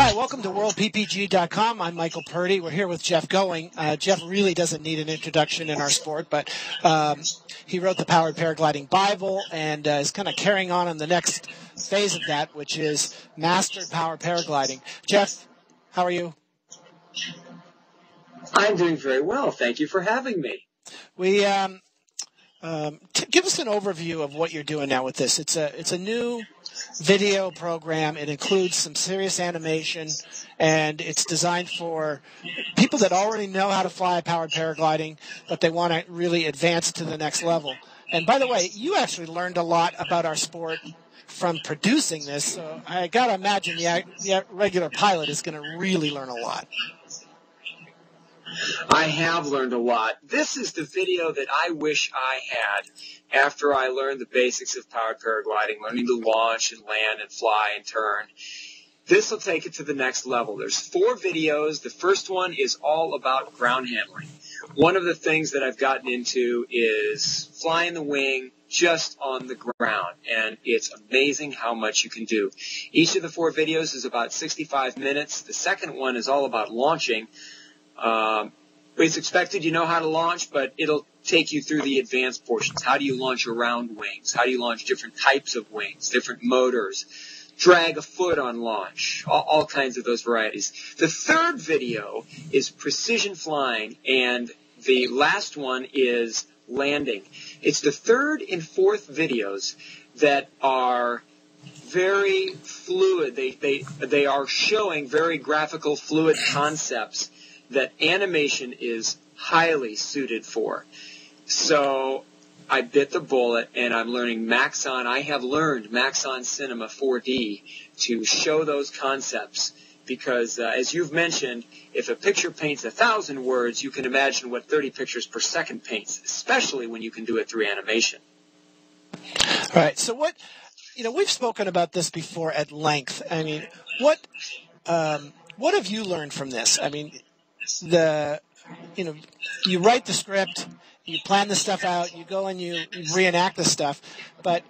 Hi, welcome to WorldPPG.com. I'm Michael Purdy. We're here with Jeff Goin. Jeff really doesn't need an introduction in our sport, but he wrote the Powered Paragliding Bible and is kind of carrying on the next phase of that, which is Mastered Powered Paragliding. Jeff, how are you? I'm doing very well. Thank you for having me. We give us an overview of what you're doing now with this. It's a new video program. It includes some serious animation, and it's designed for people that already know how to fly powered paragliding, but they want to really advance to the next level. And by the way, you actually learned a lot about our sport from producing this, so I got to imagine the regular pilot is going to really learn a lot. I have learned a lot. This is the video that I wish I had after I learned the basics of powered paragliding, learning to launch and land and fly and turn. This will take it to the next level. There's 4 videos. The first one is all about ground handling. One of the things that I've gotten into is flying the wing just on the ground, and it's amazing how much you can do. Each of the 4 videos is about 65 minutes. The second one is all about launching. It's expected you know how to launch, but it'll take you through the advanced portions. How do you launch around wings? How do you launch different types of wings, different motors, drag a foot on launch, all kinds of those varieties. The third video is precision flying, and the last one is landing. It's the third and fourth videos that are very fluid. They are showing very graphical, fluid concepts that animation is highly suited for. So I bit the bullet, and I'm learning Maxon. I have learned Maxon Cinema 4D to show those concepts because, as you've mentioned, if a picture paints 1,000 words, you can imagine what 30 pictures per second paints, especially when you can do it through animation. All right. So we've spoken about this before at length. I mean, what have you learned from this? I mean, you write the script, you plan the stuff out, you go and you reenact the stuff, but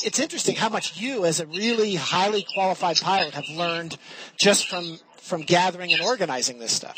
it's interesting how much you, as a really highly qualified pilot, have learned just from gathering and organizing this stuff.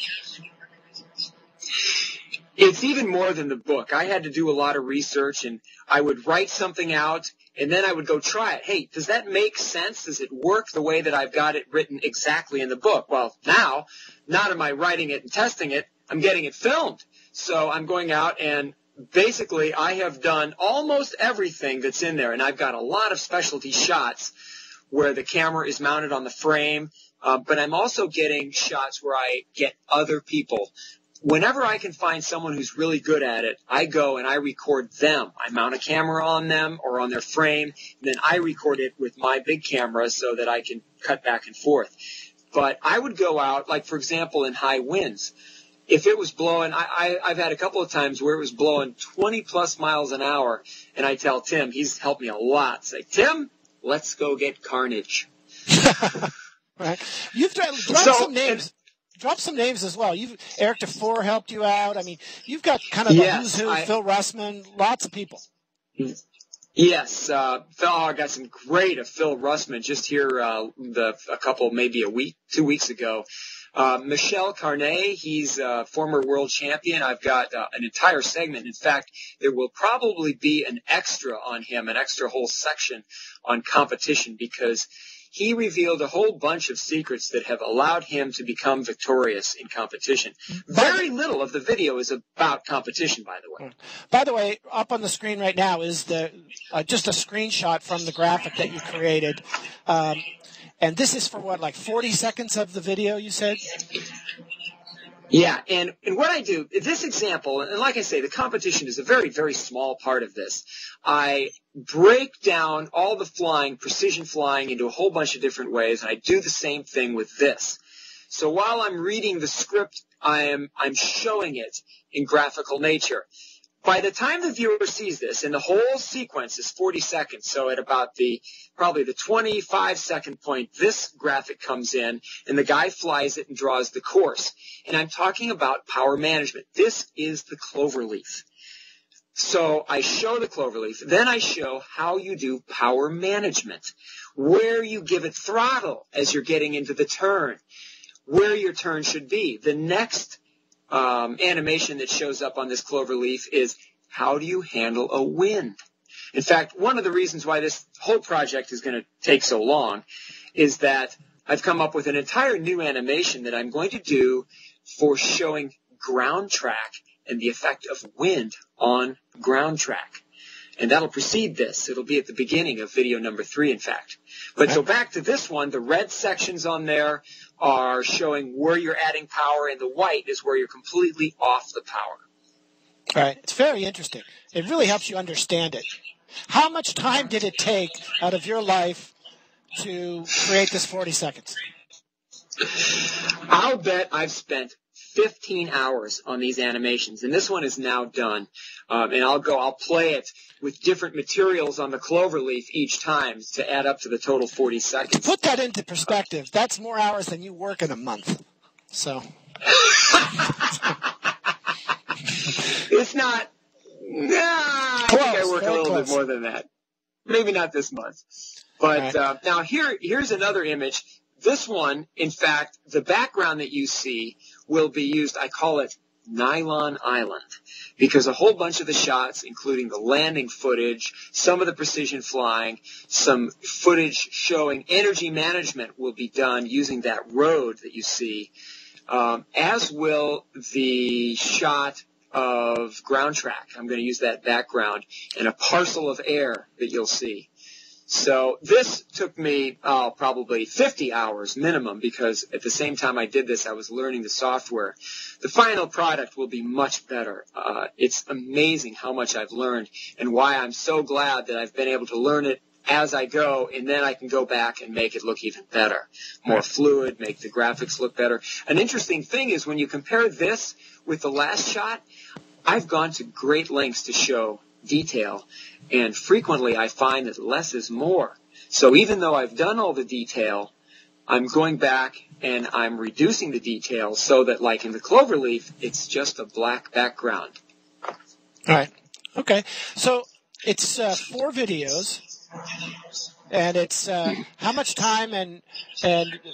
It's even more than the book. I had to do a lot of research, and I would write something out, and then I would go try it. Hey, does that make sense? Does it work the way that I've got it written exactly in the book? Well, now, not am I writing it and testing it, I'm getting it filmed. So I'm going out, and basically I have done almost everything that's in there, and I've got a lot of specialty shots where the camera is mounted on the frame, but I'm also getting shots where I get other people. Whenever I can find someone who's really good at it, I go and I record them. I mount a camera on them or on their frame, and then I record it with my big camera so that I can cut back and forth. But I would go out, like, for example, in high winds. If it was blowing, I've had a couple of times where it was blowing 20-plus miles an hour, and I tell Tim, he's helped me a lot, say, Tim, let's go get carnage. Right. You've dropped some names. Drop some names as well. Eric DeFore helped you out. I mean, you've got kind of the who's who, Phil Russman, lots of people. Yes, Phil, I got some great of Phil Russman just here a couple, maybe 2 weeks ago. Michel Carnet, he's a former world champion. I've got an entire segment. In fact, there will probably be an extra on him, an extra whole section on competition, because he revealed a whole bunch of secrets that have allowed him to become victorious in competition. Very little of the video is about competition, by the way. By the way, up on the screen right now is just a screenshot from the graphic that you created. And this is for what, like 40 seconds of the video, you said? Yeah, and what I do, this example, and like I say, the competition is a very, very small part of this. I break down all the flying, precision flying, into a whole bunch of different ways, and I do the same thing with this. So while I'm reading the script, I'm showing it in graphical nature. By the time the viewer sees this, and the whole sequence is 40 seconds, so at about probably the 25-second point, this graphic comes in, and the guy flies it and draws the course. And I'm talking about power management. This is the cloverleaf. So I show the cloverleaf. Then I show how you do power management, where you give it throttle as you're getting into the turn, where your turn should be. The next animation that shows up on this cloverleaf is how do you handle a wind? In fact, one of the reasons why this whole project is going to take so long is that I've come up with an entire new animation that I'm going to do for showing ground track and the effect of wind on ground track. And that'll precede this. It'll be at the beginning of video number 3, in fact. But so back to this one, the red sections on there are showing where you're adding power, and the white is where you're completely off the power. All right. It's very interesting. It really helps you understand it. How much time did it take out of your life to create this 40 seconds? I'll bet I've spent 15 hours on these animations, and this one is now done. And I'll play it with different materials on the cloverleaf each time to add up to the total 40 seconds. To put that into perspective, that's more hours than you work in a month. So it's not. I think I work a little bit more than that. Maybe not this month. But now here's another image. This one, in fact, the background that you see will be used, I call it Nylon Island, because a whole bunch of the shots, including the landing footage, some of the precision flying, some footage showing energy management will be done using that road that you see, as will the shot of ground track. I'm going to use that background and a parcel of air that you'll see. So this took me probably 50 hours minimum, because at the same time I did this, I was learning the software. The final product will be much better. It's amazing how much I've learned and why I'm so glad that I've been able to learn it as I go, and then I can go back and make it look even better, more fluid, make the graphics look better. An interesting thing is when you compare this with the last shot, I've gone to great lengths to show detail, and frequently I find that less is more. So even though I've done all the detail, I'm going back and I'm reducing the detail so that, like in the cloverleaf, it's just a black background. All right. Okay. So it's 4 videos, and it's how much time and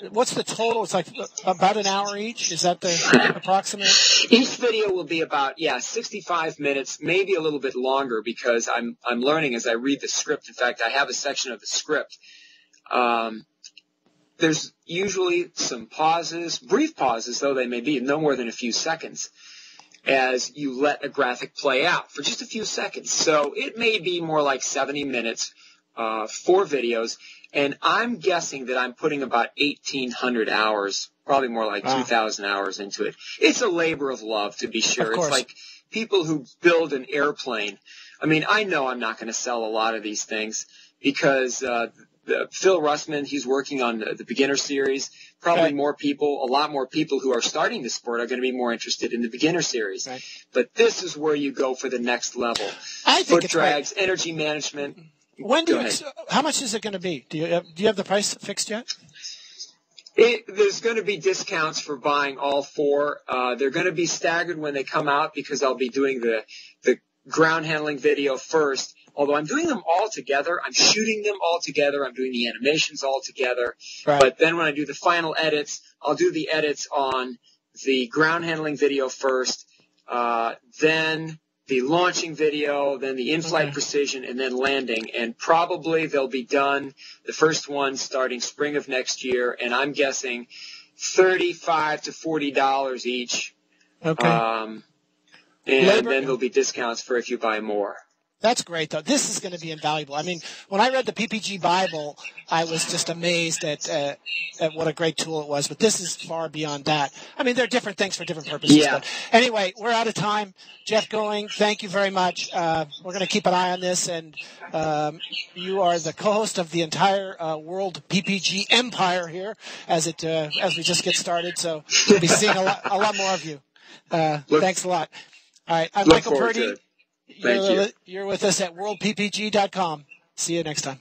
what's the total? It's like about an hour each. Is that the approximate? Each video will be about 65 minutes, maybe a little bit longer, because I'm learning as I read the script. In fact, I have a section of the script. There's usually some pauses, brief pauses, though they may be no more than a few seconds, as you let a graphic play out for just a few seconds. So it may be more like 70 minutes, 4 videos, and I'm guessing that I'm putting about 1,800 hours, probably more like 2,000 hours into it. It's a labor of love, to be sure. It's like people who build an airplane. I mean, I know I'm not going to sell a lot of these things because Phil Russman, he's working on the beginner series. Probably a lot more people who are starting the sport are going to be more interested in the beginner series. Right. But this is where you go for the next level. I think foot drags, energy management. How much is it going to be? Do you have the price fixed yet? There's going to be discounts for buying all 4. They're going to be staggered when they come out, because I'll be doing the ground handling video first. Although I'm doing them all together, I'm shooting them all together, I'm doing the animations all together. Right. But then when I do the final edits, I'll do the edits on the ground handling video first, then the launching video, then the in-flight precision, and then landing. And probably they'll be done, the first one starting spring of next year, and I'm guessing $35 to $40 each. Okay. And then there'll be discounts for if you buy more. That's great, though. This is going to be invaluable. I mean, when I read the PPG Bible, I was just amazed at what a great tool it was. But this is far beyond that. I mean, there are different things for different purposes. Yeah. But anyway, we're out of time. Jeff Goin, thank you very much. We're going to keep an eye on this, and you are the co-host of the entire world PPG empire here as we just get started. So we'll be seeing a lot more of you. Thanks a lot. All right, I'm Michael Purdy. You're with us at worldppg.com. See you next time.